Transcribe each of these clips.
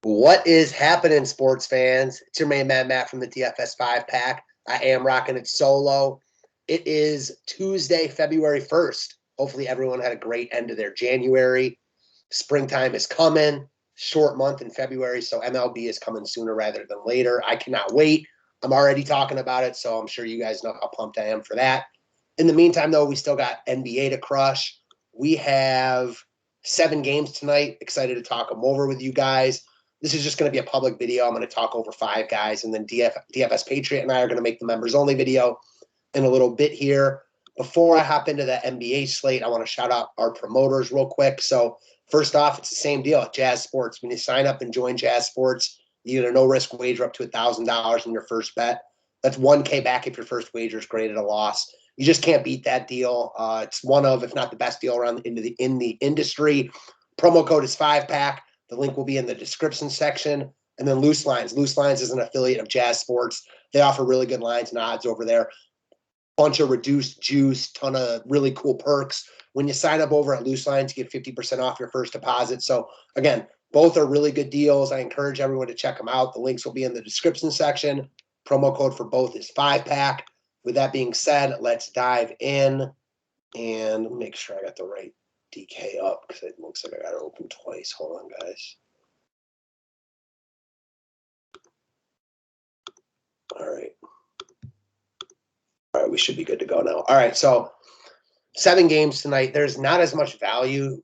What is happening, sports fans? It's your main man, Matt, from the DFS 5-pack. I am rocking it solo. It is Tuesday, February 1st. Hopefully everyone had a great end of their January. Springtime is coming. Short month in February, so MLB is coming sooner rather than later. I cannot wait. I'm already talking about it, so I'm sure you guys know how pumped I am for that. In the meantime, though, we still got NBA to crush. We have 7 games tonight. Excited to talk them over with you guys. This is just going to be a public video. I'm going to talk over 5 guys, and then DFS Patriot and I are going to make the members-only video in a little bit here. Before I hop into the NBA slate, I want to shout out our promoters real quick. So first off, it's the same deal at Jazz Sports. When you sign up and join Jazz Sports, you get a no-risk wager up to $1,000 in your first bet. That's $1K back if your first wager is graded a loss. You just can't beat that deal. It's one of, if not the best deal around in the industry. Promo code is 5-pack. The link will be in the description section. And then Loose Lines. Loose Lines is an affiliate of Jazz Sports. They offer really good lines and odds over there. Bunch of reduced juice, ton of really cool perks. When you sign up over at Loose Lines, you get 50% off your first deposit. So again, both are really good deals. I encourage everyone to check them out. The links will be in the description section. Promo code for both is 5-pack. With that being said, let's dive in and make sure I got the right DK up because it looks like I got it open twice. Hold on, guys. All right. All right, we should be good to go now. All right, so 7 games tonight. There's not as much value,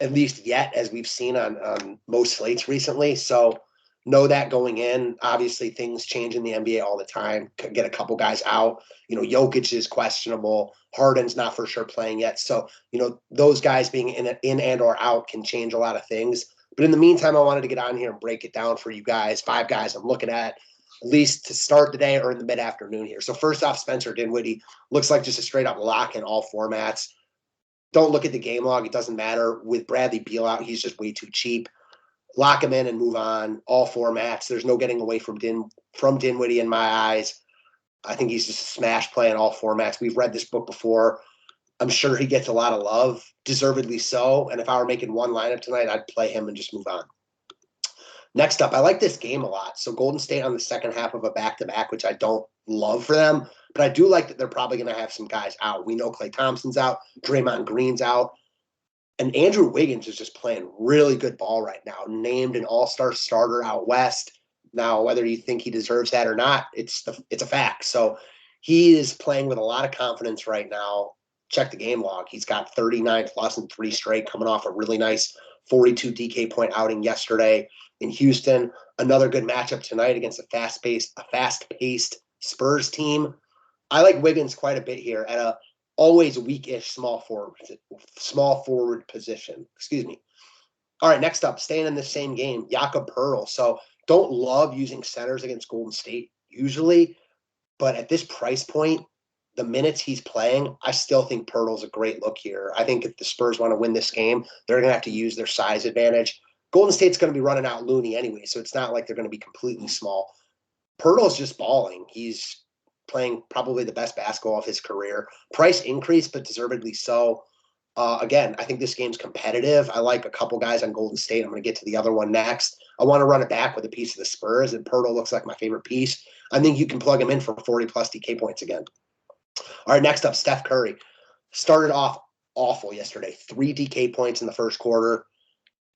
at least yet, as we've seen on most slates recently. So know that going in. Obviously, things change in the NBA all the time. Could get a couple guys out. Jokic is questionable. Harden's not for sure playing yet. So, those guys being in and or out can change a lot of things. But in the meantime, I wanted to get on here and break it down for you guys. 5 guys I'm looking at least to start the day or in the mid-afternoon here. So first off, Spencer Dinwiddie looks like just a straight-up lock in all formats. Don't look at the game log. It doesn't matter. With Bradley Beal out, he's just way too cheap. Lock him in and move on. All formats. There's no getting away from Dinwiddie in my eyes. I think he's just a smash play in all formats. We've read this book before. I'm sure he gets a lot of love, deservedly so. And if I were making one lineup tonight, I'd play him and just move on. Next up, I like this game a lot. So Golden State on the second half of a back-to-back, which I don't love for them. But I do like that they're probably going to have some guys out. We know Klay Thompson's out. Draymond Green's out. And Andrew Wiggins is just playing really good ball right now. Named an all-star starter out west. Now, whether you think he deserves that or not, it's a fact. So he is playing with a lot of confidence right now. Check the game log. He's got 39 plus in 3 straight, coming off a really nice 42 DK point outing yesterday in Houston. Another good matchup tonight against a fast-paced Spurs team. I like Wiggins quite a bit here at a always weakish small forward position. Excuse me. All right, next up, staying in the same game, Jaka Pearl. So don't love using centers against Golden State usually, but at this price point, the minutes he's playing, I still think Pearl's a great look here. I think if the Spurs want to win this game, they're going to have to use their size advantage. Golden State's going to be running out Looney anyway, so it's not like they're going to be completely small. Pearl's just balling. He's playing probably the best basketball of his career. Price increase, but deservedly so. Again, I think this game's competitive. I like a couple guys on Golden State. I'm going to get to the other one next. I want to run it back with a piece of the Spurs, and Pearl looks like my favorite piece. I think you can plug him in for 40-plus DK points again. All right, next up, Steph Curry. Started off awful yesterday. 3 DK points in the first quarter.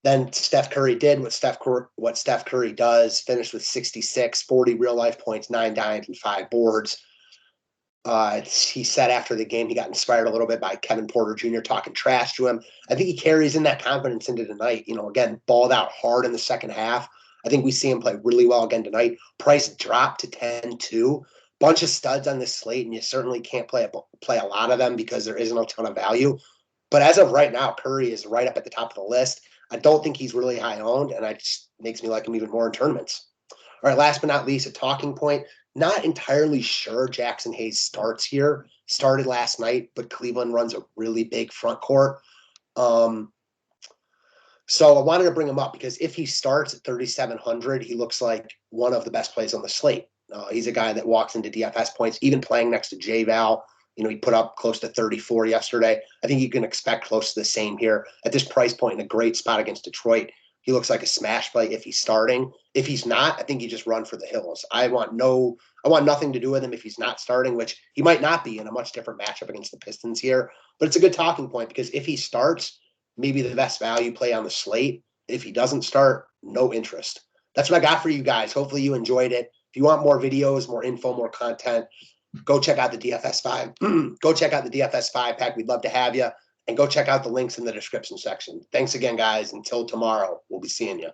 Then Steph Curry did what Steph Curry does, finished with 66, 40 real-life points, 9 dimes, and 5 boards. He said after the game he got inspired a little bit by Kevin Porter Jr. talking trash to him. I think he carries in that confidence into tonight. Again, balled out hard in the second half. I think we see him play really well again tonight. Price dropped to 10-2. Bunch of studs on this slate, and you certainly can't play a lot of them because there isn't a ton of value. But as of right now, Curry is right up at the top of the list. I don't think he's really high owned, and it just makes me like him even more in tournaments. All right, last but not least, a talking point. Not entirely sure Jackson Hayes starts here. Started last night, but Cleveland runs a really big front court. So I wanted to bring him up because if he starts at 3,700, he looks like one of the best plays on the slate. He's a guy that walks into DFS points, even playing next to J-Val. He put up close to 34 yesterday. I think you can expect close to the same here at this price point in a great spot against Detroit. He looks like a smash play if he's starting. If he's not, I think you just run for the hills. I want nothing to do with him if he's not starting, which he might not be in a much different matchup against the Pistons here. But it's a good talking point because if he starts, maybe the best value play on the slate. If he doesn't start, no interest. That's what I got for you guys. Hopefully you enjoyed it. If you want more videos, more info, more content, go check out the DFS 5. Go check out the DFS 5 pack. We'd love to have you. And go check out the links in the description section. Thanks again, guys. Until tomorrow, we'll be seeing you.